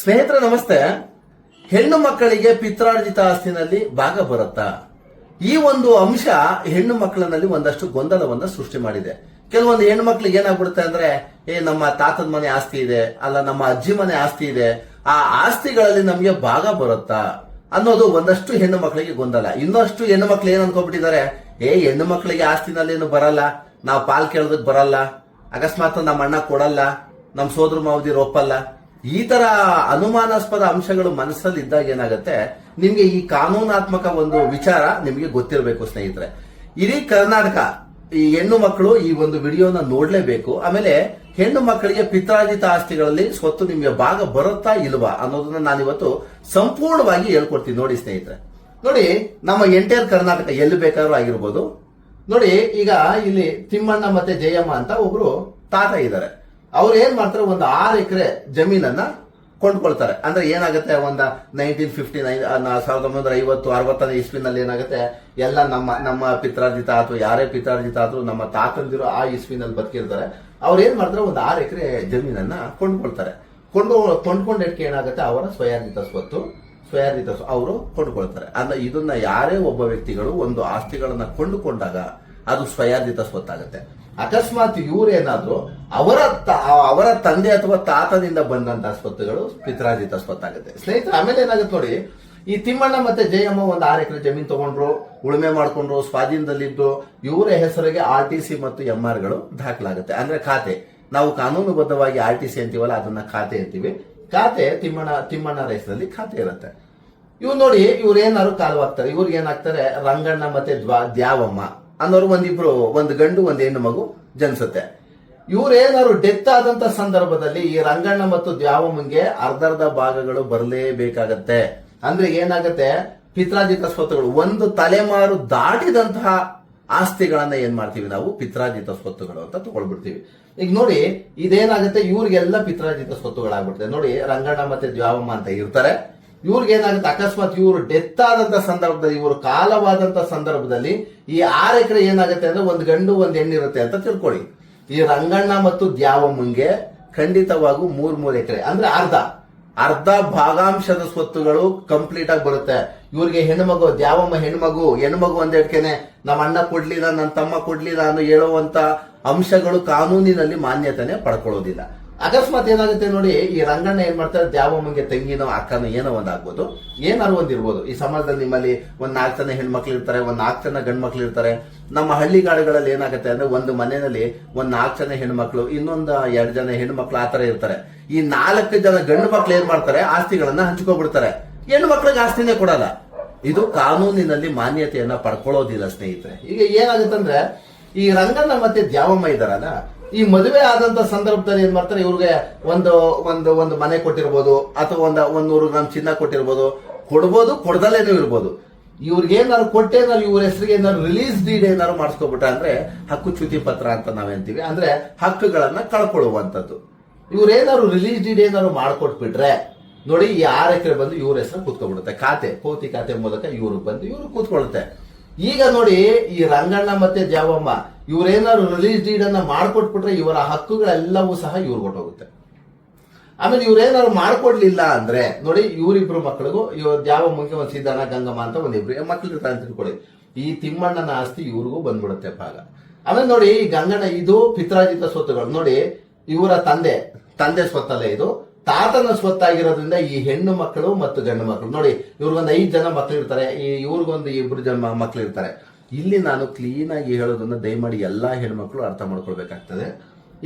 ಸ್ನೇಹಿತರೆ ನಮಸ್ತೆ. ಹೆಣ್ಣು ಮಕ್ಕಳಿಗೆ ಪಿತ್ರಾರ್ಜಿತ ಆಸ್ತಿನಲ್ಲಿ ಭಾಗ ಬರುತ್ತಾ? ಈ ಒಂದು ಅಂಶ ಹೆಣ್ಣು ಮಕ್ಕಳಲ್ಲಿ ಒಂದಷ್ಟು ಗೊಂದಲವನ್ನ ಸೃಷ್ಟಿ ಮಾಡಿದೆ. ಕೆಲವೊಂದು ಹೆಣ್ಣು ಮಕ್ಕಳಿಗೆ ಏನಾಗ್ಬಿಡುತ್ತೆ ಅಂದ್ರೆ, ನಮ್ಮ ತಾತದ ಮನೆ ಆಸ್ತಿ ಇದೆ, ಅಲ್ಲ ನಮ್ಮ ಅಜ್ಜಿ ಮನೆ ಆಸ್ತಿ ಇದೆ, ಆ ಆಸ್ತಿಗಳಲ್ಲಿ ನಮಗೆ ಭಾಗ ಬರುತ್ತಾ ಅನ್ನೋದು ಒಂದಷ್ಟು ಹೆಣ್ಣು ಮಕ್ಕಳಿಗೆ ಗೊಂದಲ. ಇನ್ನಷ್ಟು ಹೆಣ್ಣು ಮಕ್ಕಳು ಏನ್ ಅನ್ಕೊಂಡ್ಬಿಟ್ಟಿದ್ದಾರೆ, ಹೆಣ್ಣು ಮಕ್ಕಳಿಗೆ ಆಸ್ತಿನಲ್ಲಿ ಏನು ಬರಲ್ಲ, ನಾವು ಪಾಲ್ ಕೇಳೋದಕ್ಕೆ ಬರಲ್ಲ, ಅಕಸ್ಮಾತ್ ನಮ್ಮ ಅಣ್ಣ ಕೊಡಲ್ಲ, ನಮ್ಮ ಸೋದರ ಮಾವದಿರು ಒಪ್ಪಲ್ಲ. ಈ ತರ ಅನುಮಾನಾಸ್ಪದ ಅಂಶಗಳು ಮನಸ್ಸಲ್ಲಿ ಇದ್ದಾಗ ಏನಾಗುತ್ತೆ, ನಿಮ್ಗೆ ಈ ಕಾನೂನಾತ್ಮಕ ಒಂದು ವಿಚಾರ ನಿಮ್ಗೆ ಗೊತ್ತಿರಬೇಕು ಸ್ನೇಹಿತರೆ. ಇಡೀ ಕರ್ನಾಟಕ ಈ ಹೆಣ್ಣು ಮಕ್ಕಳು ಈ ಒಂದು ವಿಡಿಯೋನ ನೋಡ್ಲೇಬೇಕು. ಆಮೇಲೆ ಹೆಣ್ಣು ಮಕ್ಕಳಿಗೆ ಪಿತ್ರಾರ್ಜಿತ ಆಸ್ತಿಗಳಲ್ಲಿ ಸ್ವತ್ತು ನಿಮ್ಗೆ ಭಾಗ ಬರುತ್ತಾ ಇಲ್ವಾ ಅನ್ನೋದನ್ನ ನಾನಿವತ್ತು ಸಂಪೂರ್ಣವಾಗಿ ಹೇಳ್ಕೊಡ್ತೀನಿ. ನೋಡಿ ಸ್ನೇಹಿತರೆ, ನೋಡಿ ನಮ್ಮ ಎಂಟೈರ್ ಕರ್ನಾಟಕ ಎಲ್ಲಿ ಬೇಕಾದ್ರೂ ಆಗಿರ್ಬೋದು. ನೋಡಿ, ಈಗ ಇಲ್ಲಿ ತಿಮ್ಮಣ್ಣ ಮತ್ತೆ ಜಯಮ್ಮ ಅಂತ ಒಬ್ರು ತಾತ ಇದ್ದಾರೆ. ಅವ್ರು ಏನ್ ಮಾಡ್ತಾರೆ, ಒಂದು 6 ಎಕರೆ ಜಮೀನನ್ನ ಕೊಂಡ್ಕೊಳ್ತಾರೆ. ಅಂದ್ರೆ ಏನಾಗುತ್ತೆ, ಒಂದ 1959 1950-60ನೇ ಇಸ್ವಿನಲ್ಲಿ ಏನಾಗುತ್ತೆ, ಎಲ್ಲ ನಮ್ಮ ಪಿತ್ರಾರ್ಜಿತ ಅಥವಾ ಯಾರೇ ಪಿತ್ರಾರ್ಜಿತ ಆದ್ರೂ ನಮ್ಮ ತಾತಂದಿರು ಆ ಇಸ್ವಿನಲ್ಲಿ ಬದುಕಿರ್ತಾರೆ. ಅವ್ರು ಏನ್ ಮಾಡ್ತಾರೆ, ಒಂದು 6 ಎಕರೆ ಜಮೀನನ್ನ ಕೊಂಡ್ಕೊಳ್ತಾರೆ. ಕೊಂಡ್ಕೊಂಡಕ್ಕೆ ಏನಾಗುತ್ತೆ, ಅವರ ಸ್ವಯಾರ್ಜಿತ ಸ್ವತ್ತು ಅವರು ಕೊಂಡ್ಕೊಳ್ತಾರೆ. ಅಂದ್ರೆ ಇದನ್ನ ಯಾರೇ ಒಬ್ಬ ವ್ಯಕ್ತಿಗಳು ಒಂದು ಆಸ್ತಿಗಳನ್ನ ಕೊಂಡುಕೊಂಡಾಗ ಅದು ಸ್ವಯಾರ್ಜಿತ ಸ್ವತ್ತಾಗುತ್ತೆ. ಅಕಸ್ಮಾತ್ ಇವ್ರೇನಾದ್ರೂ ಅವರ ತಂದೆ ಅಥವಾ ತಾತದಿಂದ ಬಂದಂತಹ ಸ್ವತ್ತುಗಳು ಪಿತ್ರಾರ್ಜಿತ ಸ್ವತ್ತಾಗುತ್ತೆ ಸ್ನೇಹಿತರೆ. ಆಮೇಲೆ ಏನಾಗುತ್ತೆ ನೋಡಿ, ಈ ತಿಮ್ಮಣ್ಣ ಮತ್ತೆ ಜಯಮ್ಮ ಒಂದು 6 ಎಕರೆ ಜಮೀನ್ ತಗೊಂಡ್ರು, ಉಳುಮೆ ಮಾಡ್ಕೊಂಡ್ರು, ಸ್ವಾಧೀನದಲ್ಲಿದ್ದು ಇವರ ಹೆಸರಿಗೆ RTC ಮತ್ತು MR ಗಳು ದಾಖಲಾಗುತ್ತೆ. ಅಂದ್ರೆ ಖಾತೆ, ನಾವು ಕಾನೂನುಬದ್ಧವಾಗಿ RTC ಅಂತೀವಲ್ಲ, ಅದನ್ನ ಖಾತೆ ಅಂತೀವಿ. ಖಾತೆ ತಿಮ್ಮಣ್ಣ ಹೆಸರಲ್ಲಿ ಖಾತೆ ಇರುತ್ತೆ. ಇವ್ ನೋಡಿ, ಇವ್ರು ಏನಾದ್ರು ಕಾಲವಾಗ್ತಾರೆ. ಇವ್ರಿಗೆ ಏನಾಗ್ತಾರೆ, ರಂಗಣ್ಣ ಮತ್ತೆ ದ್ಯಾವಮ್ಮ ಅನ್ನೋರು ಒಂದಿಬ್ರು, ಒಂದು ಗಂಡು ಒಂದು ಹೆಣ್ಣು ಮಗು ಜನಿಸುತ್ತೆ. ಇವ್ರೇನಾದ್ರು ಡೆತ್ ಆದಂತ ಸಂದರ್ಭದಲ್ಲಿ ಈ ರಂಗಣ್ಣ ಮತ್ತು ದ್ಯಾವಮ್ಮಂಗೆ ಅರ್ಧರ್ಧ ಭಾಗಗಳು ಬರಲೇಬೇಕಾಗತ್ತೆ. ಅಂದ್ರೆ ಏನಾಗತ್ತೆ, ಪಿತ್ರಾರ್ಜಿತ ಸ್ವತ್ತುಗಳು ಒಂದು ತಲೆಮಾರು ದಾಟಿದಂತಹ ಆಸ್ತಿಗಳನ್ನ ಏನ್ ಮಾಡ್ತೀವಿ ನಾವು, ಪಿತ್ರಾರ್ಜಿತ ಸ್ವತ್ತುಗಳು ಅಂತ ತಗೊಳ್ಬಿಡ್ತೀವಿ. ಈಗ ನೋಡಿ, ಇದೇನಾಗುತ್ತೆ, ಇವ್ರಿಗೆಲ್ಲ ಪಿತ್ರಾರ್ಜಿತ ಸ್ವತ್ತುಗಳಾಗ್ಬಿಡ್ತದೆ. ನೋಡಿ, ರಂಗಣ್ಣ ಮತ್ತೆ ದ್ಯಾವಮ್ಮ ಅಂತ ಇರ್ತಾರೆ. ಇವ್ರಿಗೆ ಏನಾಗುತ್ತೆ, ಅಕಸ್ಮಾತ್ ಇವರು ಡೆತ್ ಆದಂತ ಸಂದರ್ಭದಲ್ಲಿ, ಇವರು ಕಾಲವಾದಂತ ಸಂದರ್ಭದಲ್ಲಿ ಈ 6 ಎಕರೆ ಏನಾಗುತ್ತೆ ಅಂದ್ರೆ, ಒಂದು ಗಂಡು ಒಂದು ಹೆಣ್ಣಿರುತ್ತೆ ಅಂತ ತಿಳ್ಕೊಳ್ಳಿ. ಈ ರಂಗಣ್ಣ ಮತ್ತು ದ್ಯಾವಮ್ಮಂಗೆ ಖಂಡಿತವಾಗೂ 3 ಎಕರೆ ಅಂದ್ರೆ ಅರ್ಧ ಭಾಗಾಂಶದ ಸ್ವತ್ತುಗಳು ಕಂಪ್ಲೀಟ್ ಆಗಿ ಬರುತ್ತೆ. ಇವ್ರಿಗೆ ಹೆಣ್ಮಗು, ದ್ಯಾವಮ್ಮ ಹೆಣ್ಮಗು ಒಂದೇಟ್ಕೆನೆ ನಮ್ಮ ಅಣ್ಣ ಕೊಡ್ಲಿಲ್ಲ, ನನ್ನ ತಮ್ಮ ಕೊಡ್ಲಿಲ್ಲ ಅನ್ನೋ ಹೇಳುವಂತ ಅಂಶಗಳು ಕಾನೂನಿನಲ್ಲಿ ಮಾನ್ಯತೆನೆ ಪಡ್ಕೊಳ್ಳೋದಿಲ್ಲ. ಅಕಸ್ಮಾತ್ ಏನಾಗುತ್ತೆ ನೋಡಿ, ಈ ರಂಗಣ್ಣ ಏನ್ ಮಾಡ್ತಾರೆ, ದ್ಯಾವಮ್ಮಂಗೆ ತಂಗಿನೋ ಅಕ್ಕನೋ ಏನೋ ಒಂದಾಗ್ಬೋದು, ಏನಾದ್ರು ಒಂದಿರ್ಬೋದು. ಈ ಸಮಾಜದಲ್ಲಿ ನಿಮ್ಮಲ್ಲಿ ಒಂದ್ 4 ಜನ ಹೆಣ್ಮಕ್ಳು ಇರ್ತಾರೆ, ಒಂದ್ 4 ಜನ ಗಂಡ್ ಮಕ್ಳು ಇರ್ತಾರೆ. ನಮ್ಮ ಹಳ್ಳಿಗಾಡುಗಳಲ್ಲಿ ಏನಾಗುತ್ತೆ ಅಂದ್ರೆ, ಒಂದು ಮನೆಯಲ್ಲಿ ಒಂದ್ 4 ಜನ ಹೆಣ್ಮಕ್ಳು, ಇನ್ನೊಂದು 2 ಜನ ಹೆಣ್ಮಕ್ಳು ಆತರ ಇರ್ತಾರೆ. ಈ 4 ಜನ ಗಂಡು ಮಕ್ಳು ಏನ್ ಮಾಡ್ತಾರೆ, ಆಸ್ತಿಗಳನ್ನ ಹಂಚ್ಕೊಬಿಡ್ತಾರೆ. ಹೆಣ್ಣು ಮಕ್ಳಿಗೆ ಆಸ್ತಿನೇ ಕೊಡಲ್ಲ. ಇದು ಕಾನೂನಿನಲ್ಲಿ ಮಾನ್ಯತೆಯನ್ನ ಪಡ್ಕೊಳ್ಳೋದಿಲ್ಲ ಸ್ನೇಹಿತರೆ. ಈಗ ಏನಾಗುತ್ತಂದ್ರೆ, ಈ ರಂಗಣ್ಣ ಮತ್ತೆ ದ್ಯಾವಮ್ಮ ಇದಾರಲ್ಲ, ಈ ಮದುವೆ ಆದಂತ ಸಂದರ್ಭದಲ್ಲಿ ಏನ್ ಮಾಡ್ತಾರೆ, ಇವ್ರಿಗೆ ಒಂದು ಮನೆ ಕೊಟ್ಟಿರ್ಬೋದು, ಅಥವಾ ಒಂದ್ 100 ಗ್ರಾಮ್ ಚಿನ್ನ ಕೊಟ್ಟಿರ್ಬೋದು, ಕೊಡದಲ್ಲೇನೂ ಇರ್ಬೋದು. ಇವ್ರಿಗೇನಾದ್ರು ಕೊಟ್ಟೇನಾದ್ರು ಇವ್ರ ಹೆಸರಿಗೆ ಏನಾದ್ರು ರಿಲೀಸ್ ಡೀಡ್ ಏನಾದ್ರು ಮಾಡಿಸ್ಕೊಬಿಟ್ಟ ಅಂದ್ರೆ, ಹಕ್ಕುಚ್ಯುತಿ ಪತ್ರ ಅಂತ ನಾವೇಂತೀವಿ, ಅಂದ್ರೆ ಹಕ್ಕುಗಳನ್ನ ಕಳ್ಕೊಳ್ಳುವಂತದ್ದು. ಇವ್ರೇನಾದ್ರು ರಿಲೀಸ್ ಡೀಡ್ ಏನಾದ್ರು ಮಾಡ್ಕೊಟ್ಬಿಟ್ರೆ ನೋಡಿ, ಈ 6 ಎಕರೆ ಬಂದು ಇವ್ರ ಹೆಸರು ಕೂತ್ಕೊಬಿಡುತ್ತೆ. ಪೌತಿ ಖಾತೆ ಮೂಲಕ ಇವ್ರಿಗೆ ಬಂದು ಇವ್ರು ಕೂತ್ಕೊಳ್ಳುತ್ತೆ. ಈಗ ನೋಡಿ, ಈ ರಂಗಣ್ಣ ಮತ್ತೆ ದ್ಯಾವಮ್ಮ ಇವ್ರೇನಾದ್ರು ರಿಲೀಸ್ ಡೀಡ್ ಅನ್ನ ಮಾಡ್ಕೊಟ್ಬಿಟ್ರೆ ಇವರ ಹಕ್ಕುಗಳೆಲ್ಲವೂ ಸಹ ಇವ್ರು ಕೊಟ್ಟೋಗುತ್ತೆ. ಆಮೇಲೆ ಇವ್ರೇನಾದ್ರು ಮಾಡ್ಕೊಡ್ಲಿಲ್ಲ ಅಂದ್ರೆ ನೋಡಿ, ಇವರಿಬ್ರು ಮಕ್ಕಳಿಗೂ, ದ್ಯಾವಮ್ಮಗೆ ಒಂದು ಸಿದ್ದಣ್ಣ ಗಂಗಮ್ಮ ಅಂತ ಒಂದಿಬ್ರು ಮಕ್ಳು ಇರ್ತಾರೆ ಅಂತ ತಿಳ್ಕೊಳ್ಳಿ. ಈ ತಿಮ್ಮಣ್ಣನ ಆಸ್ತಿ ಇವ್ರಿಗೂ ಬಂದ್ಬಿಡುತ್ತೆ ಭಾಗ. ಆಮೇಲೆ ನೋಡಿ, ಈ ಗಂಗಣ್ಣ ಇದು ಪಿತ್ರಾರ್ಜಿತ ಸ್ವತ್ತುಗಳು. ನೋಡಿ, ಇವರ ತಂದೆ ಸ್ವತ್ತಲ್ಲೇ ಇದು, ತಾತನ ಸ್ವತ್ತಾಗಿರೋದ್ರಿಂದ ಈ ಹೆಣ್ಣು ಮಕ್ಕಳು ಮತ್ತು ಗಂಡು ಮಕ್ಕಳು ನೋಡಿ, ಇವ್ರಿಗೊಂದು 5 ಜನ ಮಕ್ಳು ಇರ್ತಾರೆ, ಇವ್ರಿಗೊಂದು 2 ಜನ ಮಕ್ಳು ಇರ್ತಾರೆ. ಇಲ್ಲಿ ನಾನು ಕ್ಲೀನ್ ಆಗಿ ಹೇಳೋದನ್ನ ದಯಮಾಡಿ ಎಲ್ಲಾ ಹೆಣ್ಮಕ್ಳು ಅರ್ಥ ಮಾಡ್ಕೊಳ್ಬೇಕಾಗ್ತದೆ.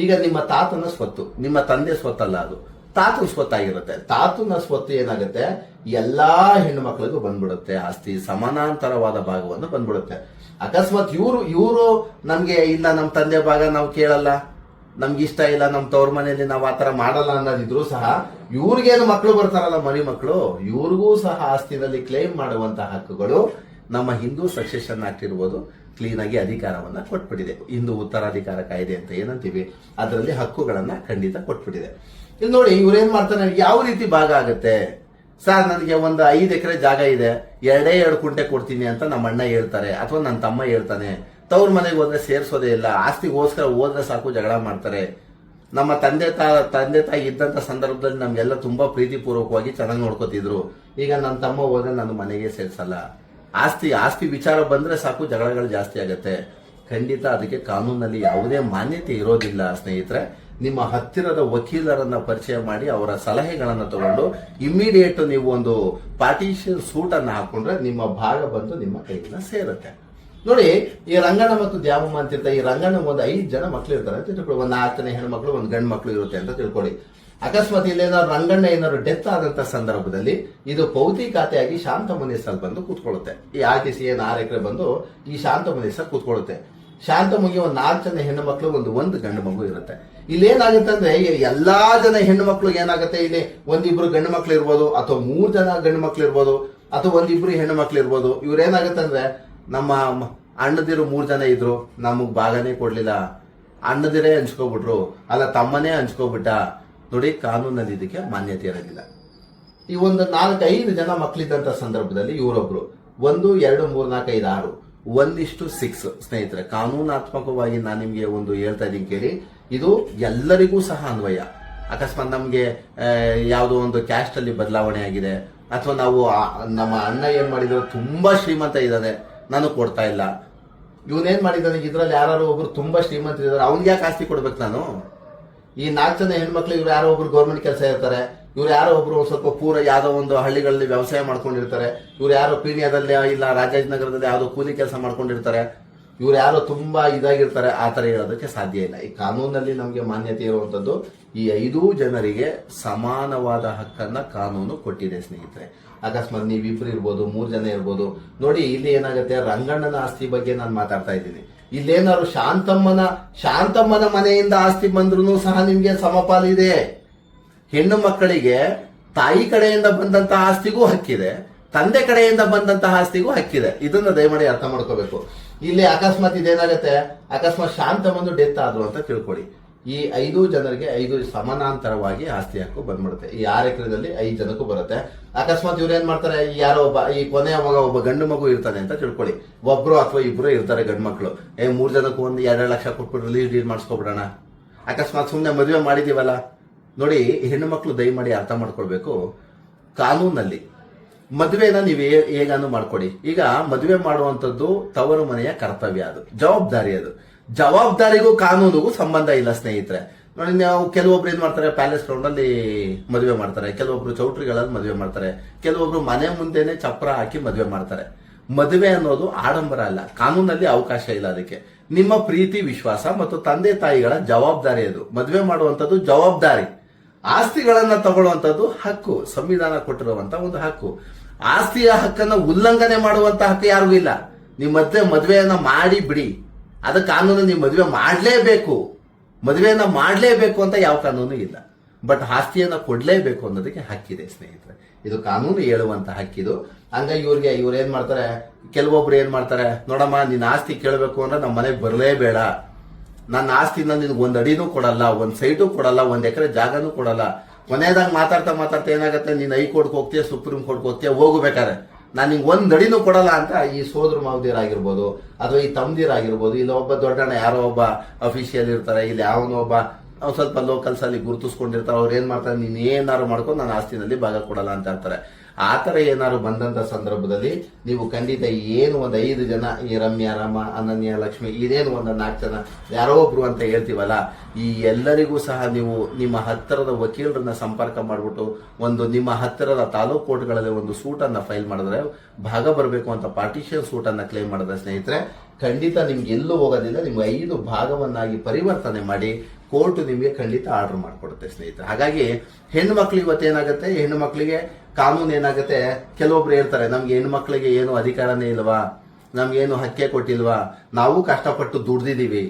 ಈಗ ನಿಮ್ಮ ತಾತನ ಸ್ವತ್ತು, ನಿಮ್ಮ ತಂದೆ ಸ್ವತ್ತಲ್ಲ, ಅದು ತಾತನ ಸ್ವತ್ತಾಗಿರುತ್ತೆ. ತಾತನ ಸ್ವತ್ತು ಏನಾಗುತ್ತೆ, ಎಲ್ಲಾ ಹೆಣ್ಣು ಮಕ್ಕಳಿಗೂ ಬಂದ್ಬಿಡುತ್ತೆ. ಆಸ್ತಿ ಸಮಾನಾಂತರವಾದ ಭಾಗವನ್ನು ಬಂದ್ಬಿಡುತ್ತೆ. ಅಕಸ್ಮಾತ್ ಇವರು ನಮ್ಗೆ ಇಲ್ಲ, ನಮ್ಮ ತಂದೆ ಭಾಗ ನಾವು ಕೇಳಲ್ಲ, ನಮ್ಗೆ ಇಷ್ಟ ಇಲ್ಲ, ನಮ್ಮ ತವ್ರ ಮನೆಯಲ್ಲಿ ನಾವು ಆತರ ಮಾಡಲ್ಲ ಅನ್ನೋದಿದ್ರು ಸಹ, ಇವ್ರಿಗೇನು ಮಕ್ಕಳು ಬರ್ತಾರಲ್ಲ, ಮರಿ ಮಕ್ಕಳು, ಇವ್ರಿಗೂ ಸಹ ಆಸ್ತಿನಲ್ಲಿ ಕ್ಲೇಮ್ ಮಾಡುವಂತಹ ಹಕ್ಕುಗಳು ನಮ್ಮ ಹಿಂದೂ ಸಕ್ಸೆಷನ್ ಆಕ್ಟ್ ಇರ್ಬೋದು, ಕ್ಲೀನ್ ಆಗಿ ಅಧಿಕಾರವನ್ನ ಕೊಟ್ಬಿಟ್ಟಿದೆ. ಹಿಂದೂ ಉತ್ತರಾಧಿಕಾರ ಕಾಯ್ದೆ ಅಂತ ಏನಂತೀವಿ, ಅದರಲ್ಲಿ ಹಕ್ಕುಗಳನ್ನ ಖಂಡಿತ ಕೊಟ್ಬಿಟ್ಟಿದೆ. ಇಲ್ಲಿ ನೋಡಿ, ಇವ್ರೇನ್ ಮಾಡ್ತಾರೆ, ಯಾವ ರೀತಿ ಭಾಗ ಆಗುತ್ತೆ ಸರ್, ನನಗೆ ಒಂದು 5 ಎಕರೆ ಜಾಗ ಇದೆ, 2 ಕುಂಟೆ ಕೊಡ್ತೀನಿ ಅಂತ ನಮ್ಮ ಅಣ್ಣ ಹೇಳ್ತಾರೆ, ಅಥವಾ ನನ್ನ ತಮ್ಮ ಹೇಳ್ತಾನೆ. ತವ್ರ ಮನೆಗೆ ಹೋದ್ರೆ ಸೇರ್ಸೋದೇ ಇಲ್ಲ, ಆಸ್ತಿಗೋಸ್ಕರ ಹೋದ್ರೆ ಸಾಕು ಜಗಳ ಮಾಡ್ತಾರೆ. ನಮ್ಮ ತಂದೆ ತಾಯಿ ಇದ್ದಂತ ಸಂದರ್ಭದಲ್ಲಿ ನಮ್ಗೆಲ್ಲ ತುಂಬಾ ಪ್ರೀತಿಪೂರ್ವಕವಾಗಿ ಚೆನ್ನಾಗಿ ನೋಡ್ಕೋತಿದ್ರು. ಈಗ ನನ್ನ ತಮ್ಮ ಹೋದ್ರೆ ನಾನು ಮನೆಗೆ ಸೇರ್ಸಲ್ಲ. ಆಸ್ತಿ ವಿಚಾರ ಬಂದ್ರೆ ಸಾಕು ಜಗಳಗಳು ಜಾಸ್ತಿ ಆಗತ್ತೆ. ಖಂಡಿತ ಅದಕ್ಕೆ ಕಾನೂನಲ್ಲಿ ಯಾವುದೇ ಮಾನ್ಯತೆ ಇರೋದಿಲ್ಲ ಸ್ನೇಹಿತರೆ. ನಿಮ್ಮ ಹತ್ತಿರದ ವಕೀಲರನ್ನ ಪರಿಚಯ ಮಾಡಿ ಅವರ ಸಲಹೆಗಳನ್ನ ತಗೊಂಡು ಇಮಿಡಿಯೇಟ್ ನೀವು ಒಂದು ಪಾರ್ಟಿಷನ್ ಸೂಟ್ ಅನ್ನ ಹಾಕೊಂಡ್ರೆ ನಿಮ್ಮ ಭಾಗ ಬಂದು ನಿಮ್ಮ ಕೈಗೆ ಸೇರುತ್ತೆ. ನೋಡಿ, ಈ ರಂಗಣ್ಣ ಮತ್ತು ದ್ಯಾಮಮ್ಮ ಅಂತಿರ್ತಾರೆ. ಈ ರಂಗಣ್ಣ ಒಂದು 5 ಜನ ಮಕ್ಳು ಇರ್ತಾರೆ ಅಂತ ತಿಳ್ಕೊಳ್ಳಿ. ಒಂದು 4 ಜನ ಹೆಣ್ಮಕ್ಳು, ಒಂದು ಗಂಡು ಮಕ್ಳು ಇರುತ್ತೆ ಅಂತ ತಿಳ್ಕೊಳ್ಳಿ. ಅಕಸ್ಮಾತ್ ಇಲ್ಲೇನಾದ್ರು ರಂಗಣ್ಣ ಏನಾದ್ರು ಡೆತ್ ಆದಂತ ಸಂದರ್ಭದಲ್ಲಿ ಇದು ಪೌತಿ ಖಾತೆಯಾಗಿ ಶಾಂತಮ್ಮನ ಹೆಸರಲ್ಲಿ ಬಂದು ಕೂತ್ಕೊಳ್ಳುತ್ತೆ. ಈ RTC ಏನು 6 ಎಕರೆ ಬಂದು ಈ ಶಾಂತಮ್ಮನ ಹೆಸರು ಕೂತ್ಕೊಳ್ಳುತ್ತೆ. ಶಾಂತಮ್ಮಗೆ ಒಂದು 4 ಜನ ಹೆಣ್ಣು ಮಕ್ಳು, ಒಂದು ಗಂಡು ಮಗು ಇರುತ್ತೆ. ಇಲ್ಲಿ ಏನಾಗುತ್ತೆ ಅಂದ್ರೆ ಎಲ್ಲಾ ಜನ ಹೆಣ್ಣು ಮಕ್ಳಿಗೆ ಏನಾಗುತ್ತೆ, ಇಲ್ಲಿ 1-2 ಗಂಡು ಮಕ್ಳು ಇರ್ಬೋದು, ಅಥವಾ 3 ಜನ ಗಂಡು ಮಕ್ಳು ಇರ್ಬೋದು, ಅಥವಾ 1-2 ಹೆಣ್ಣು ಮಕ್ಳು ಇರ್ಬೋದು. ಇವ್ರೇನಾಗುತ್ತೆ ಅಂದ್ರೆ, ನಮ್ಮ ಅಣ್ಣದಿರು 3 ಜನ ಇದ್ರು, ನಮಗ್ ಭಾಗನೇ ಕೊಡ್ಲಿಲ್ಲ, ಅಣ್ಣದಿರೇ ಹಂಚ್ಕೋಬಿಟ್ರು, ಅಲ್ಲ ತಮ್ಮನೇ ಹಂಚ್ಕೋಬಿಟ್ಟ. ನೋಡಿ, ಕಾನೂನಲ್ಲಿ ಇದಕ್ಕೆ ಮಾನ್ಯತೆ ಇರೋದಿಲ್ಲ. ಈ ಒಂದು 4-5 ಜನ ಮಕ್ಳಿದ್ದಂತ ಸಂದರ್ಭದಲ್ಲಿ ಇವರೊಬ್ರು 1, 2, 3, 4, 5, 6 1:6 ಸ್ನೇಹಿತರೆ. ಕಾನೂನಾತ್ಮಕವಾಗಿ ನಾನು ನಿಮ್ಗೆ ಒಂದು ಹೇಳ್ತಾ ಇದ್ದೀನಿ ಕೇಳಿ. ಇದು ಎಲ್ಲರಿಗೂ ಸಹ ಅನ್ವಯ. ಅಕಸ್ಮಾತ್ ನಮ್ಗೆ ಯಾವುದೋ ಒಂದು ಕ್ಯಾಸ್ಟ್ ಅಲ್ಲಿ ಬದಲಾವಣೆ ಆಗಿದೆ, ಅಥವಾ ನಾವು ನಮ್ಮ ಅಣ್ಣ ಏನ್ ಮಾಡಿದ್ರು ತುಂಬಾ ಶ್ರೀಮಂತ ಇದ್ದಾನೆ, ನಾನು ಕೊಡ್ತಾ ಇಲ್ಲ. ಇವನೇನ್ ಮಾಡಿದ್ದಾನೆ, ಇದ್ರಲ್ಲಿ ಯಾರು ಒಬ್ರು ತುಂಬಾ ಶ್ರೀಮಂತರಿದ್ದಾರೆ, ಅವ್ನಿಗೆ ಯಾಕೆ ಆಸ್ತಿ ಕೊಡ್ಬೇಕು ನಾನು? ಈ 4 ಜನ ಹೆಣ್ಮಕ್ಳು ಇವ್ರು ಯಾರೋ ಒಬ್ರು ಗೌರ್ಮೆಂಟ್ ಕೆಲಸ ಇರ್ತಾರೆ, ಇವ್ರು ಯಾರೋ ಒಬ್ರು ಸ್ವಲ್ಪ ಪೂರ ಯಾವ್ದೋ ಒಂದು ಹಳ್ಳಿಗಳಲ್ಲಿ ವ್ಯವಸಾಯ ಮಾಡ್ಕೊಂಡಿರ್ತಾರೆ, ಇವ್ರು ಯಾರೋ ಪೀಣ್ಯದಲ್ಲಿ ಇಲ್ಲ ರಾಜಾಜಿನಗರದಲ್ಲಿ ಯಾವ್ದೋ ಕೂಲಿ ಕೆಲಸ ಮಾಡ್ಕೊಂಡಿರ್ತಾರೆ, ಇವ್ರು ಯಾರೋ ತುಂಬಾ ಇದಾಗಿರ್ತಾರೆ. ಆ ತರ ಹೇಳೋದಕ್ಕೆ ಸಾಧ್ಯ ಇಲ್ಲ. ಈ ಕಾನೂನಲ್ಲಿ ನಮಗೆ ಮಾನ್ಯತೆ ಇರುವಂತದ್ದು ಈ 5 ಜನರಿಗೆ ಸಮಾನವಾದ ಹಕ್ಕನ್ನ ಕಾನೂನು ಕೊಟ್ಟಿದೆ ಸ್ನೇಹಿತರೆ. ಅಕಸ್ಮಾತ್ ನೀವಿಬ್ರು ಇರ್ಬೋದು, 3 ಜನ ಇರ್ಬೋದು. ನೋಡಿ, ಇಲ್ಲಿ ಏನಾಗುತ್ತೆ, ರಂಗಣ್ಣನ ಆಸ್ತಿ ಬಗ್ಗೆ ನಾನು ಮಾತಾಡ್ತಾ ಇದ್ದೀನಿ. ಇಲ್ಲೇನಾದ್ರು ಶಾಂತಮ್ಮನ ಮನೆಯಿಂದ ಆಸ್ತಿ ಬಂದ್ರು ಸಹ ನಿಮ್ಗೆ ಸಮಪಾಲಿದೆ. ಹೆಣ್ಣು ಮಕ್ಕಳಿಗೆ ತಾಯಿ ಕಡೆಯಿಂದ ಬಂದಂತಹ ಆಸ್ತಿಗೂ ಹಕ್ಕಿದೆ, ತಂದೆ ಕಡೆಯಿಂದ ಬಂದಂತಹ ಆಸ್ತಿಗೂ ಹಕ್ಕಿದೆ. ಇದನ್ನ ದಯಮಾಡಿ ಅರ್ಥ ಮಾಡ್ಕೋಬೇಕು. ಇಲ್ಲಿ ಅಕಸ್ಮಾತ್ ಇದೇನಾಗತ್ತೆ, ಅಕಸ್ಮಾತ್ ಶಾಂತಮ್ಮಂದು ಡೆತ್ ಆದ್ರು ಅಂತ ತಿಳ್ಕೊಳ್ಳಿ. ಈ 5 ಜನರಿಗೆ 5 ಸಮಾನಾಂತರವಾಗಿ ಆಸ್ತಿ ಹಕ್ಕು ಬಂದ್ಬಿಡುತ್ತೆ. ಈ 6 ಎಕರೆದಲ್ಲಿ 5 ಜನಕ್ಕೂ ಬರುತ್ತೆ. ಅಕಸ್ಮಾತ್ ಇವ್ರು ಏನ್ ಮಾಡ್ತಾರೆ, ಯಾರೋ ಈ ಕೊನೆಯ ಮಗ ಒಬ್ಬ ಗಂಡು ಮಗು ಇರ್ತಾನೆ ಅಂತ ತಿಳ್ಕೊಳ್ಳಿ. ಒಬ್ರು ಅಥವಾ ಇಬ್ರು ಇರ್ತಾರೆ ಗಂಡು ಮಕ್ಳು. 3 ಜನಕ್ಕೂ ಒಂದು 2 ಲಕ್ಷ ಕೊಟ್ಬಿಟ್ಟು ರಿಲೀಸ್ ಡೀಡ್ ಮಾಡಿಸ್ಕೊಬಿಡೋಣ. ಅಕಸ್ಮಾತ್ ಸುಮ್ನೆ ಮದುವೆ ಮಾಡಿದೀವಲ್ಲ. ನೋಡಿ, ಹೆಣ್ಣು ಮಕ್ಳು ದಯಮಾಡಿ ಅರ್ಥ ಮಾಡ್ಕೊಳ್ಬೇಕು. ಕಾನೂನಲ್ಲಿ ಮದುವೆನ ನೀವು ಹೇಗಾನು ಮಾಡ್ಕೊಡಿ. ಈಗ ಮದುವೆ ಮಾಡುವಂತದ್ದು ತವರು ಮನೆಯ ಕರ್ತವ್ಯ, ಅದು ಜವಾಬ್ದಾರಿ. ಅದು ಜವಾಬ್ದಾರಿಗೂ ಕಾನೂನಿಗೂ ಸಂಬಂಧ ಇಲ್ಲ ಸ್ನೇಹಿತರೆ. ನೋಡಿ, ನಾವು ಕೆಲವೊಬ್ರು ಏನ್ ಮಾಡ್ತಾರೆ, ಪ್ಯಾಲೇಸ್ ಗ್ರೌಂಡ್ ಅಲ್ಲಿ ಮದುವೆ ಮಾಡ್ತಾರೆ, ಕೆಲವೊಬ್ರು ಚೌಟ್ರಿಗಳಲ್ಲಿ ಮದುವೆ ಮಾಡ್ತಾರೆ, ಕೆಲವೊಬ್ರು ಮನೆ ಮುಂದೆನೆ ಚಪ್ರ ಹಾಕಿ ಮದುವೆ ಮಾಡ್ತಾರೆ. ಮದುವೆ ಅನ್ನೋದು ಆಡಂಬರ ಅಲ್ಲ, ಕಾನೂನಲ್ಲಿ ಅವಕಾಶ ಇಲ್ಲ ಅದಕ್ಕೆ. ನಿಮ್ಮ ಪ್ರೀತಿ, ವಿಶ್ವಾಸ ಮತ್ತು ತಂದೆ ತಾಯಿಗಳ ಜವಾಬ್ದಾರಿ ಅದು. ಮದುವೆ ಮಾಡುವಂತದ್ದು ಜವಾಬ್ದಾರಿ. ಆಸ್ತಿಗಳನ್ನ ತಗೊಳ್ಳುವಂತದ್ದು ಹಕ್ಕು, ಸಂವಿಧಾನ ಕೊಟ್ಟಿರುವಂತ ಒಂದು ಹಕ್ಕು. ಆಸ್ತಿಯ ಹಕ್ಕನ್ನ ಉಲ್ಲಂಘನೆ ಮಾಡುವಂತ ಹಕ್ಕು ಯಾರಿಗೂ ಇಲ್ಲ. ನೀವು ಮದುವೆಯನ್ನ ಮಾಡಿ ಬಿಡಿ, ಅದ ಕಾನೂನು ನೀವು ಮದುವೆ ಮಾಡಲೇಬೇಕು, ಮದುವೆಯನ್ನ ಮಾಡಲೇಬೇಕು ಅಂತ ಯಾವ ಕಾನೂನು ಇಲ್ಲ. ಬಟ್ ಆಸ್ತಿಯನ್ನ ಕೊಡ್ಲೇಬೇಕು ಅನ್ನೋದಕ್ಕೆ ಹಕ್ಕಿದೆ ಸ್ನೇಹಿತರೆ. ಇದು ಕಾನೂನು ಹೇಳುವಂತ ಹಕ್ಕಿದು. ಹಂಗಾಗಿ ಇವ್ರು ಏನ್ ಮಾಡ್ತಾರೆ, ಕೆಲವೊಬ್ರು ಏನ್ ಮಾಡ್ತಾರೆ, ನೋಡಮ್ಮ ನಿನ್ನ ಆಸ್ತಿ ಕೇಳಬೇಕು ಅಂದ್ರೆ ನಮ್ಮ ಮನೆಗೆ ಬರಲೇಬೇಡ, ನನ್ನ ಆಸ್ತಿನ ನಿನ್ಗೆ 1 ಅಡಿನೂ ಕೊಡಲ್ಲ, 1 ಸೈಟು ಕೊಡಲ್ಲ, 1 ಎಕರೆ ಜಾಗನೂ ಕೊಡಲ್ಲ. ಕೊನೆಯದಾಗ ಮಾತಾಡ್ತಾ ಏನಾಗುತ್ತೆ, ನೀನ್ ಹೈಕೋರ್ಟ್ಗೆ ಹೋಗ್ತೀಯ, ಸುಪ್ರೀಂ ಕೋರ್ಟ್ಗೆ ಹೋಗ್ತೀಯ, ಹೋಗ್ಬೇಕಾರೆ ನಾನು ನಿಂಗೆ 1 ಅಡಿನೂ ಕೊಡಲ್ಲ ಅಂತ ಈ ಸೋದರ ಮಾವದಿರಾಗಿರ್ಬೋದು, ಅಥವಾ ಈ ತಮ್ದಿರಾಗಿರ್ಬೋದು, ಇಲ್ಲ ಒಬ್ಬ ದೊಡ್ಡಣ್ಣ ಯಾರೋ ಒಬ್ಬ ಅಫಿಷಿಯಲ್ ಇರ್ತಾರೆ, ಇಲ್ಲಿ ಯಾವನೋ ಒಬ್ಬ ಸ್ವಲ್ಪ ಲೋಕಲ್ಸ್ ಅಲ್ಲಿ ಗುರುತಿಸ್ಕೊಂಡಿರ್ತಾರೆ. ಅವ್ರು ಏನ್ ಮಾಡ್ತಾರೆ, ನೀನ್ ಏನಾರು ಮಾಡ್ಕೊಂಡು ನನ್ನ ಆಸ್ತಿನಲ್ಲಿ ಭಾಗ ಕೊಡಲ್ಲ ಅಂತ ಇರ್ತಾರೆ. ಆ ತರ ಏನಾದ್ರು ಬಂದಂತ ಸಂದರ್ಭದಲ್ಲಿ ನೀವು ಖಂಡಿತ ಏನು ಒಂದು 5 ಜನ, ಈ ರಮ್ಯಾ, ರಾಮ, ಅನನ್ಯ, ಲಕ್ಷ್ಮಿ, ಇದೇನು ಒಂದು 4 ಜನ ಯಾರೋ ಒಬ್ರು ಅಂತ ಹೇಳ್ತೀವಲ್ಲ, ಈ ಎಲ್ಲರಿಗೂ ಸಹ ನೀವು ನಿಮ್ಮ ಹತ್ತಿರದ ವಕೀಲರನ್ನ ಸಂಪರ್ಕ ಮಾಡ್ಬಿಟ್ಟು ಒಂದು ನಿಮ್ಮ ಹತ್ತಿರದ ತಾಲೂಕು ಕೋರ್ಟ್ಗಳಲ್ಲಿ ಒಂದು ಸೂಟ್ ಅನ್ನ ಫೈಲ್ ಮಾಡಿದ್ರೆ, ಭಾಗ ಬರಬೇಕು ಅಂತ ಪಾರ್ಟಿಷನ್ ಸೂಟ್ ಅನ್ನ ಕ್ಲೇಮ್ ಮಾಡಿದ್ರೆ ಸ್ನೇಹಿತರೆ, ಖಂಡಿತ ನಿಮ್ಗೆ ಎಲ್ಲೂ ಹೋಗೋದಿಲ್ಲ. ನಿಮ್ಗೆ 5 ಭಾಗವನ್ನಾಗಿ ಪರಿವರ್ತನೆ ಮಾಡಿ ಕೋರ್ಟ್ ನಿಮಗೆ ಖಂಡಿತ ಆರ್ಡರ್ ಮಾಡಿಕೊಡುತ್ತೆ ಸ್ನೇಹಿತರೆ. ಹಾಗಾಗಿ ಹೆಣ್ಣು ಮಕ್ಳು ಇವತ್ತೇನಾಗುತ್ತೆ, ಹೆಣ್ಣು ಮಕ್ಕಳಿಗೆ ಕಾನೂನು ಏನಾಗುತ್ತೆ, ಕೆಲವೊಬ್ರು ಹೇಳ್ತಾರೆ ನಮ್ಗೆ ಹೆಣ್ಣು ಮಕ್ಕಳಿಗೆ ಏನು ಅಧಿಕಾರನೇ ಇಲ್ವಾ, ನಮ್ಗೇನು ಹಕ್ಕೆ ಕೊಟ್ಟಿಲ್ವಾ, ನಾವು ಕಷ್ಟಪಟ್ಟು ದುಡ್ದಿದೀವಿ,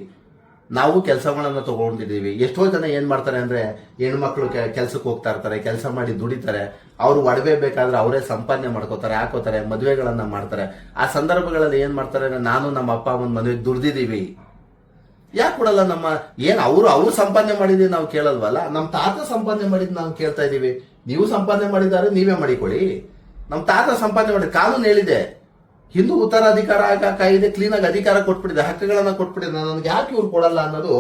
ನಾವು ಕೆಲಸಗಳನ್ನ ತಗೊಂಡಿದೀವಿ. ಎಷ್ಟೋ ಜನ ಏನ್ ಮಾಡ್ತಾರೆ ಅಂದ್ರೆ, ಹೆಣ್ಮಕ್ಳು ಕೆಲ್ಸಕ್ಕೆ ಹೋಗ್ತಾ ಇರ್ತಾರೆ, ಕೆಲಸ ಮಾಡಿ ದುಡಿತಾರೆ, ಅವ್ರು ಒಡವೆ ಬೇಕಾದ್ರೆ ಅವರೇ ಸಂಪಾದನೆ ಮಾಡ್ಕೋತಾರೆ, ಹಾಕೋತಾರೆ, ಮದುವೆಗಳನ್ನ ಮಾಡ್ತಾರೆ. ಆ ಸಂದರ್ಭಗಳಲ್ಲಿ ಏನ್ ಮಾಡ್ತಾರೆ, ನಾನು ನಮ್ಮ ಅಪ್ಪ ಅಮ್ಮನ ಮದುವೆಗೆ ದುಡ್ದಿದೀವಿ, ಯಾಕೆ ಕೊಡಲ್ಲ? ನಮ್ಮ ಏನ್ ಅವ್ರು ಸಂಪಾದನೆ ಮಾಡಿದೀವಿ ನಾವು ಕೇಳಲ್ವಲ್ಲ, ನಮ್ಮ ತಾತ ಸಂಪಾದನೆ ಮಾಡಿದ್ ನಾವು ಕೇಳ್ತಾ ಇದೀವಿ. ನೀವು ಸಂಪಾದನೆ ಮಾಡಿದ್ದಾರೆ, ನೀವೇ ಮಾಡಿಕೊಳ್ಳಿ. ನಮ್ಮ ತಾತ ಸಂಪಾದನೆ ಮಾಡಿ, ಕಾನೂನು ಹೇಳಿದೆ ಹಿಂದೂ ಉತ್ತರಾಧಿಕಾರ ಕಾಯ್ದೆ ಕ್ಲೀನ್ ಆಗಿ ಅಧಿಕಾರ ಕೊಟ್ಬಿಟ್ಟಿದೆ, ಹಕ್ಕುಗಳನ್ನ ಕೊಟ್ಬಿಟ್ಟಿದೆ, ನನಗೆ ಯಾಕೆ ಇವ್ರು ಕೊಡಲ್ಲ ಅನ್ನೋದು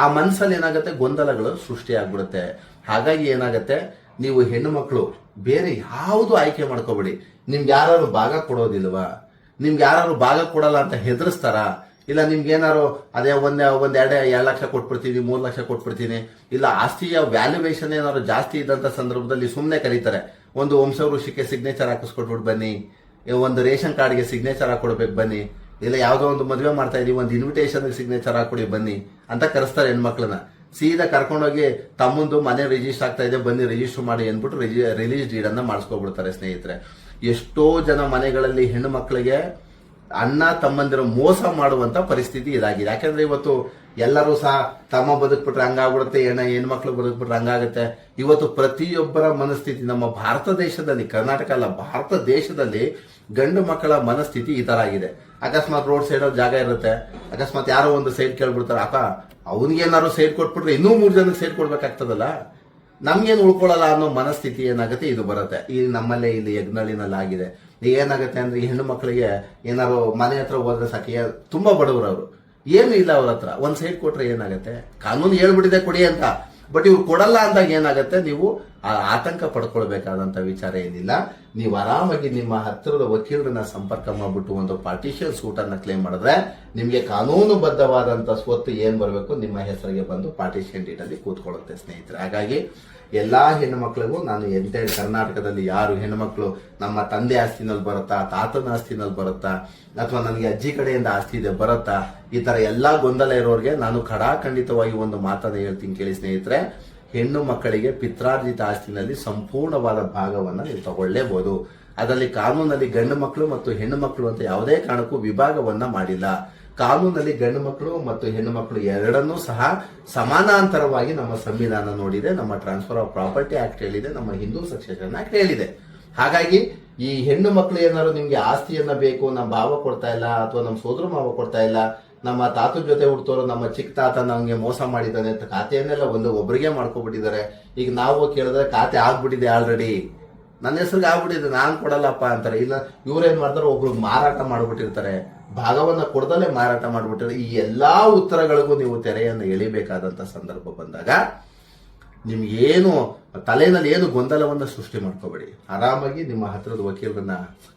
ಆ ಮನಸ್ಸಲ್ಲಿ ಏನಾಗುತ್ತೆ, ಗೊಂದಲಗಳು ಸೃಷ್ಟಿ ಆಗ್ಬಿಡುತ್ತೆ. ಹಾಗಾಗಿ ಏನಾಗುತ್ತೆ, ನೀವು ಹೆಣ್ಣು ಮಕ್ಕಳು ಬೇರೆ ಯಾವುದು ಆಯ್ಕೆ ಮಾಡ್ಕೋಬೇಡಿ. ನಿಮ್ಗೆ ಯಾರು ಭಾಗ ಕೊಡೋದಿಲ್ವಾ, ನಿಮ್ಗೆ ಯಾರು ಭಾಗ ಕೊಡಲ್ಲ ಅಂತ ಹೆದರ್ಸ್ತಾರ, ಇಲ್ಲ ನಿಮ್ಗೆ ಏನಾರು ಅದೇ ಒಂದೆರಡು 2 ಲಕ್ಷ ಕೊಟ್ಬಿಡ್ತೀನಿ, 3 ಲಕ್ಷ ಕೊಟ್ಬಿಡ್ತೀನಿ, ಇಲ್ಲ ಆಸ್ತಿಯ ವ್ಯಾಲ್ಯೂಯೇಷನ್ ಏನಾದ್ರು ಜಾಸ್ತಿ ಇದ್ದಂತ ಸಂದರ್ಭದಲ್ಲಿ ಸುಮ್ಮನೆ ಕರೀತಾರೆ, ಒಂದು ವಂಶವೃಕ್ಷಕ್ಕೆ ಸಿಗ್ನೇಚರ್ ಹಾಕಿಸ್ಕೊಟ್ಬಿಟ್ಟು ಬನ್ನಿ, ಒಂದು ರೇಷನ್ ಕಾರ್ಡ್ಗೆ ಸಿಗ್ನೇಚರ್ ಹಾಕೊಡ್ಬೇಕು ಬನ್ನಿ, ಇಲ್ಲ ಯಾವ್ದೋ ಒಂದು ಮದುವೆ ಮಾಡ್ತಾ ಇದೀವಿ ಒಂದು ಇನ್ವಿಟೇಷನ್ ಸಿಗ್ನೇಚರ್ ಹಾಕೊಡಿ ಬನ್ನಿ ಅಂತ ಕರೆಸ್ತಾರೆ ಹೆಣ್ಮಕ್ಳನ್ನ. ಸೀದಾ ಕರ್ಕೊಂಡೋಗಿ ತಮ್ಮಂದು ಮನೆ ರಿಜಿಸ್ಟರ್ ಆಗ್ತಾ ಇದೆ ಬನ್ನಿ ರಿಜಿಸ್ಟರ್ ಮಾಡಿ ಅಂದ್ಬಿಟ್ಟು ರಿಲೀಸ್ ಡೀಡ್ ಅನ್ನ ಮಾಡಿಸ್ಕೊಬಿಡ್ತಾರೆ. ಸ್ನೇಹಿತರೆ, ಎಷ್ಟೋ ಜನ ಮನೆಗಳಲ್ಲಿ ಹೆಣ್ಣು ಮಕ್ಕಳಿಗೆ ಅಣ್ಣ ತಮ್ಮಂದಿರು ಮೋಸ ಮಾಡುವಂತ ಪರಿಸ್ಥಿತಿ ಇದಾಗಿದೆ. ಯಾಕಂದ್ರೆ ಇವತ್ತು ಎಲ್ಲರೂ ಸಹ ತಮ್ಮ ಬದುಕ್ಬಿಟ್ರೆ ಹಂಗಾಗ್ಬಿಡುತ್ತೆ, ಹೆಣ್ಮಕ್ಳು ಬದುಕ್ಬಿಟ್ರೆ ಹಂಗಾಗುತ್ತೆ. ಇವತ್ತು ಪ್ರತಿಯೊಬ್ಬರ ಮನಸ್ಥಿತಿ ನಮ್ಮ ಭಾರತ ದೇಶದಲ್ಲಿ, ಕರ್ನಾಟಕ ಅಲ್ಲ ಭಾರತ ದೇಶದಲ್ಲಿ ಗಂಡು ಮಕ್ಕಳ ಮನಸ್ಥಿತಿ ಈ ತರ ಆಗಿದೆ. ಅಕಸ್ಮಾತ್ ರೋಡ್ ಸೈಡ್ ಜಾಗ ಇರುತ್ತೆ, ಅಕಸ್ಮಾತ್ ಯಾರೋ ಒಂದು ಸೈಡ್ ಕೇಳ್ಬಿಡ್ತಾರೆ, ಅಕ್ಕ ಅವನಿಗೇನಾದ್ರು ಸೈಡ್ ಕೊಟ್ಬಿಟ್ರೆ ಇನ್ನೂ 3 ಜನಕ್ಕೆ ಸೈಡ್ ಕೊಡ್ಬೇಕಾಗ್ತದಲ್ಲ, ನಮ್ಗೇನು ಉಳ್ಕೊಳ್ಳಲ್ಲ ಅನ್ನೋ ಮನಸ್ಥಿತಿ ಏನಾಗುತ್ತೆ, ಇದು ಬರುತ್ತೆ. ಈ ನಮ್ಮಲ್ಲೇ ಇಲ್ಲಿ ಯಜ್ಞಳ್ಳಿನಲ್ಲಿ ಆಗಿದೆ. ಏನಾಗುತ್ತೆ ಅಂದ್ರೆ ಈ ಹೆಣ್ಣು ಮಕ್ಕಳಿಗೆ ಏನಾದ್ರು ಮನೆ ಹತ್ರ ಹೋದ್ರೆ ಸಾಕಿ, ತುಂಬಾ ಬಡವರು ಅವರು, ಏನು ಇಲ್ಲ ಅವ್ರ ಹತ್ರ, ಒಂದ್ ಸೈಡ್ ಕೊಟ್ರೆ ಏನಾಗುತ್ತೆ, ಕಾನೂನು ಹೇಳ್ಬಿಟ್ಟಿದೆ ಕೊಡಿ ಅಂತ, ಬಟ್ ಇವ್ರು ಕೊಡಲ್ಲ ಅಂದಾಗ ಏನಾಗುತ್ತೆ, ನೀವು ಆತಂಕ ಪಡ್ಕೊಳ್ಬೇಕಾದಂತ ವಿಚಾರ ಏನಿಲ್ಲ. ನೀವು ಆರಾಮಾಗಿ ನಿಮ್ಮ ಹತ್ತಿರದ ವಕೀಲರನ್ನ ಸಂಪರ್ಕ ಮಾಡ್ಬಿಟ್ಟು ಒಂದು ಪಾರ್ಟಿಷನ್ ಸೂಟ್ ಅನ್ನ ಕ್ಲೇಮ್ ಮಾಡಿದ್ರೆ ನಿಮ್ಗೆ ಕಾನೂನುಬದ್ಧವಾದಂತ ಸ್ವತ್ತು ಏನ್ ಬರಬೇಕು ನಿಮ್ಮ ಹೆಸರಿಗೆ ಬಂದು ಪಾರ್ಟಿಷನ್ ಡೀಡ್ ಅಲ್ಲಿ ಕೂತ್ಕೊಳ್ಳುತ್ತೆ. ಸ್ನೇಹಿತರೆ, ಹಾಗಾಗಿ ಎಲ್ಲಾ ಹೆಣ್ಣು ಮಕ್ಕಳಿಗೂ ನಾನು ಎಂಟೈರ್ ಕರ್ನಾಟಕದಲ್ಲಿ ಯಾರು ಹೆಣ್ಣು ಮಕ್ಕಳು ನಮ್ಮ ತಂದೆ ಆಸ್ತಿನಲ್ಲಿ ಬರುತ್ತಾ, ತಾತನ ಆಸ್ತಿನಲ್ಲಿ ಬರುತ್ತಾ, ಅಥವಾ ನನಗೆ ಅಜ್ಜಿ ಕಡೆಯಿಂದ ಆಸ್ತಿ ಇದೆ ಬರುತ್ತಾ, ಈ ತರ ಎಲ್ಲಾ ಗೊಂದಲ ಇರೋರಿಗೆ ನಾನು ಖಡಾಖಂಡಿತವಾಗಿ ಒಂದು ಮಾತನ್ನ ಹೇಳ್ತೀನಿ ಕೇಳಿ ಸ್ನೇಹಿತರೆ. ಹೆಣ್ಣು ಮಕ್ಕಳಿಗೆ ಪಿತ್ರಾರ್ಜಿತ ಆಸ್ತಿನಲ್ಲಿ ಸಂಪೂರ್ಣವಾದ ಭಾಗವನ್ನ ನೀವು ತಗೊಳ್ಳೇಬಹುದು. ಅದರಲ್ಲಿ ಕಾನೂನಲ್ಲಿ ಗಂಡು ಮಕ್ಕಳು ಮತ್ತು ಹೆಣ್ಣು ಮಕ್ಕಳು ಅಂತ ಯಾವುದೇ ಕಾರಣಕ್ಕೂ ವಿಭಾಗವನ್ನ ಮಾಡಿಲ್ಲ. ಕಾನೂನಲ್ಲಿ ಗಂಡು ಮಕ್ಕಳು ಮತ್ತು ಹೆಣ್ಣು ಮಕ್ಕಳು ಎರಡನ್ನೂ ಸಹ ಸಮಾನಾಂತರವಾಗಿ ನಮ್ಮ ಸಂವಿಧಾನ ನೋಡಿದೆ, ನಮ್ಮ ಟ್ರಾನ್ಸ್ಫರ್ ಆಫ್ ಪ್ರಾಪರ್ಟಿ ಆಕ್ಟ್ ಹೇಳಿದೆ, ನಮ್ಮ ಹಿಂದೂ ಸಕ್ಸೆಷನ್ ಆಕ್ಟ್ ಹೇಳಿದೆ. ಹಾಗಾಗಿ ಈ ಹೆಣ್ಣು ಮಕ್ಕಳು ಏನಾದ್ರು ನಿಮ್ಗೆ ಆಸ್ತಿಯನ್ನ ಬೇಕು, ನಮ್ಮ ಭಾವ ಕೊಡ್ತಾ ಇಲ್ಲ ಅಥವಾ ನಮ್ಮ ಸೋದರ ಮಾವ ಕೊಡ್ತಾ ಇಲ್ಲ, ನಮ್ಮ ತಾತನ ಜೊತೆ ಹುಡ್ತೋರು ನಮ್ಮ ಚಿಕ್ಕ ತಾತ ನಮ್ಗೆ ಮೋಸ ಮಾಡಿದ್ದಾನೆ ಅಂತ ಖಾತೆಯನ್ನೆಲ್ಲ ಒಬ್ಬರಿಗೆ ಮಾಡ್ಕೊಬಿಟ್ಟಿದ್ದಾರೆ. ಈಗ ನಾವು ಕೇಳಿದ್ರೆ ಖಾತೆ ಆಗ್ಬಿಟ್ಟಿದೆ ಆಲ್ರೆಡಿ, ನನ್ನ ಹೆಸರಿಗೆ ಆಗ್ಬಿಟ್ಟಿದೆ, ನಾನ್ ಕೊಡಲ್ಲಪ್ಪ ಅಂತಾರೆ. ಇಲ್ಲ ಇವ್ರೇನ್ ಮಾಡ್ತಾರೆ, ಒಬ್ರು ಮಾರಾಟ ಮಾಡ್ಬಿಟ್ಟಿರ್ತಾರೆ, ಭಾಗವನ್ನ ಕೊಡದಲ್ಲೇ ಮಾರಾಟ ಮಾಡ್ಬಿಟ್ಟಿರ್ತಾರೆ. ಈ ಎಲ್ಲಾ ಉತ್ತರಗಳಿಗೂ ನೀವು ತೆರೆಯನ್ನು ಎಳಿಬೇಕಾದಂತ ಸಂದರ್ಭ ಬಂದಾಗ ನಿಮ್ಗೇನು ತಲೆನಲ್ಲಿ ಏನು ಗೊಂದಲವನ್ನ ಸೃಷ್ಟಿ ಮಾಡ್ಕೋಬೇಡಿ. ಆರಾಮಾಗಿ ನಿಮ್ಮ ಹತ್ತಿರದ ವಕೀಲರನ್ನ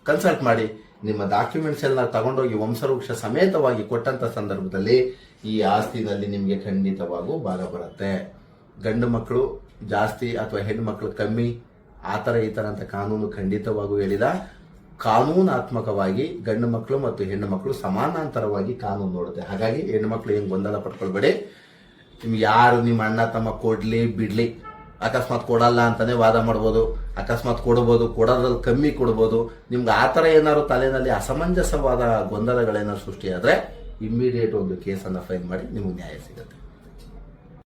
ಕನ್ಸಲ್ಟ್ ಮಾಡಿ ನಿಮ್ಮ ಡಾಕ್ಯುಮೆಂಟ್ಸ್ ಎಲ್ಲ ತಗೊಂಡೋಗಿ ವಂಶವೃಕ್ಷ ಸಮೇತವಾಗಿ ಕೊಟ್ಟಂತ ಸಂದರ್ಭದಲ್ಲಿ ಈ ಆಸ್ತಿನಲ್ಲಿ ನಿಮ್ಗೆ ಖಂಡಿತವಾಗೂ ಭಾಗ ಬರುತ್ತೆ. ಗಂಡು ಮಕ್ಕಳು ಜಾಸ್ತಿ ಅಥವಾ ಹೆಣ್ಣು ಮಕ್ಕಳು ಕಮ್ಮಿ ಆತರ ಈ ತರ ಅಂತ ಕಾನೂನು ಖಂಡಿತವಾಗೂ ಹೇಳಿದ. ಕಾನೂನಾತ್ಮಕವಾಗಿ ಗಂಡು ಮಕ್ಕಳು ಮತ್ತು ಹೆಣ್ಣು ಮಕ್ಕಳು ಸಮಾನಾಂತರವಾಗಿ ಕಾನೂನು ನೋಡುತ್ತೆ. ಹಾಗಾಗಿ ಹೆಣ್ಣು ಮಕ್ಕಳು ಏನು ಗೊಂದಲ ಪಡ್ಕೊಳ್ಬೇಡಿ. ನಿಮ್ಗೆ ಯಾರು ನಿಮ್ಮ ಅಣ್ಣ ತಮ್ಮ ಕೊಡ್ಲಿ ಬಿಡ್ಲಿ, ಅಕಸ್ಮಾತ್ ಕೊಡಲ್ಲ ಅಂತಾನೆ ವಾದ ಮಾಡ್ಬೋದು, ಅಕಸ್ಮಾತ್ ಕೊಡಬಹುದು, ಕೊಡೋದ್ರಲ್ಲಿ ಕಮ್ಮಿ ಕೊಡ್ಬೋದು. ನಿಮ್ಗೆ ಆತರ ಏನಾದ್ರು ತಲೆನಲ್ಲಿ ಅಸಮಂಜಸವಾದ ಗೊಂದಲಗಳೇನಾದ್ರು ಸೃಷ್ಟಿಯಾದ್ರೆ ಇಮ್ಮಿಡಿಯೇಟ್ ಒಂದು ಕೇಸನ್ನ ಫೈಲ್ ಮಾಡಿ ನಿಮ್ಗೆ ನ್ಯಾಯ ಸಿಗುತ್ತೆ.